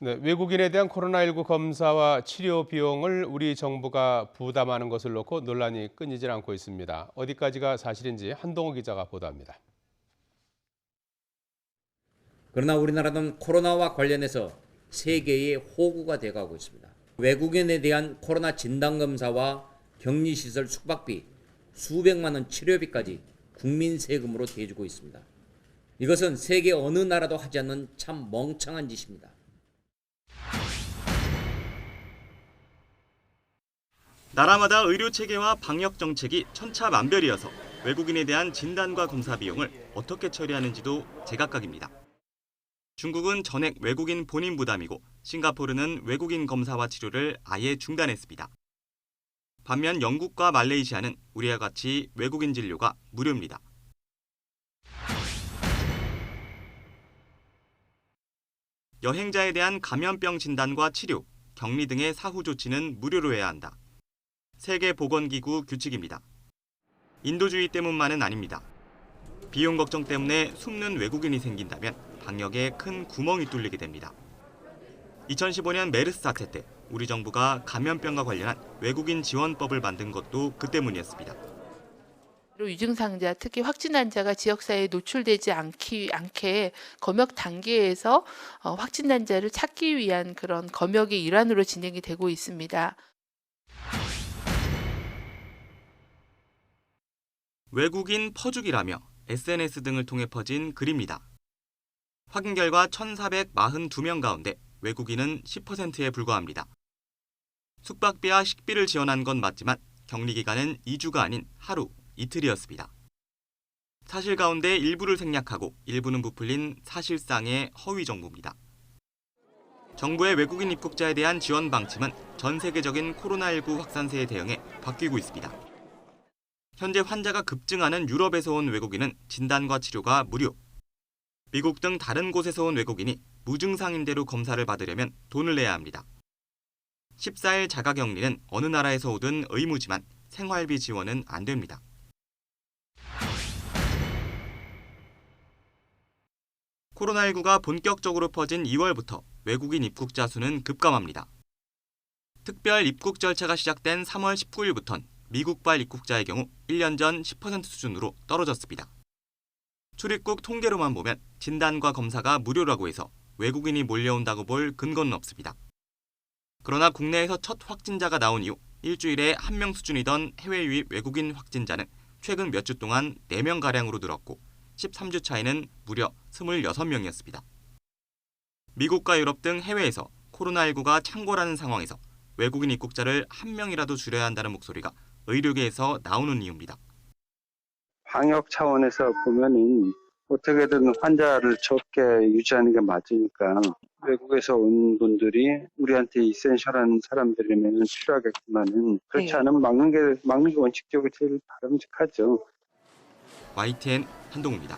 네, 외국인에 대한 코로나19 검사와 치료 비용을 우리 정부가 부담하는 것을 놓고 논란이 끊이질 않고 있습니다. 어디까지가 사실인지 한동호 기자가 보도합니다. 그러나 우리나라는 코로나와 관련해서 세계의 호구가 돼가고 있습니다. 외국인에 대한 코로나 진단검사와 격리시설 숙박비, 수백만 원 치료비까지 국민 세금으로 대주고 있습니다. 이것은 세계 어느 나라도 하지 않는 참 멍청한 짓입니다. 나라마다 의료 체계와 방역 정책이 천차만별이어서 외국인에 대한 진단과 검사 비용을 어떻게 처리하는지도 제각각입니다. 중국은 전액 외국인 본인 부담이고 싱가포르는 외국인 검사와 치료를 아예 중단했습니다. 반면 영국과 말레이시아는 우리와 같이 외국인 진료가 무료입니다. 여행자에 대한 감염병 진단과 치료, 격리 등의 사후 조치는 무료로 해야 한다. 세계보건기구 규칙입니다. 인도주의 때문만은 아닙니다. 비용 걱정 때문에 숨는 외국인이 생긴다면 방역에 큰 구멍이 뚫리게 됩니다. 2015년 메르스 사태 때 우리 정부가 감염병과 관련한 외국인 지원법을 만든 것도 그 때문이었습니다. 유증상자, 특히 확진 환자가 지역사회에 노출되지 않게 검역 단계에서 확진 환자를 찾기 위한 그런 검역의 일환으로 진행이 되고 있습니다. 외국인 퍼주기라며 SNS 등을 통해 퍼진 글입니다. 확인 결과 1,442명 가운데 외국인은 10%에 불과합니다. 숙박비와 식비를 지원한 건 맞지만 격리 기간은 2주가 아닌 하루, 이틀이었습니다. 사실 가운데 일부를 생략하고 일부는 부풀린 사실상의 허위 정보입니다. 정부의 외국인 입국자에 대한 지원 방침은 전 세계적인 코로나19 확산세에 대응해 바뀌고 있습니다. 현재 환자가 급증하는 유럽에서 온 외국인은 진단과 치료가 무료. 미국 등 다른 곳에서 온 외국인이 무증상인대로 검사를 받으려면 돈을 내야 합니다. 14일 자가격리는 어느 나라에서 오든 의무지만 생활비 지원은 안 됩니다. 코로나19가 본격적으로 퍼진 2월부터 외국인 입국자 수는 급감합니다. 특별 입국 절차가 시작된 3월 19일부터는 미국발 입국자의 경우 1년 전 10% 수준으로 떨어졌습니다. 출입국 통계로만 보면 진단과 검사가 무료라고 해서 외국인이 몰려온다고 볼 근거는 없습니다. 그러나 국내에서 첫 확진자가 나온 이후 일주일에 1명 수준이던 해외 유입 외국인 확진자는 최근 몇 주 동안 4명가량으로 늘었고 13주 차이는 무려 26명이었습니다. 미국과 유럽 등 해외에서 코로나19가 창궐하는 상황에서 외국인 입국자를 1명이라도 줄여야 한다는 목소리가 의료계에서 나오는 이유입니다. 방역 차원에서 보면은 어떻게든 환자를 적게 유지하는 게 맞으니까 외국에서 온 분들이 우리한테 이센셜한 사람들이면 필요하겠지만은 그렇지 않으면 막는 게 원칙적으로 제일 바람직하죠. YTN 한동우입니다.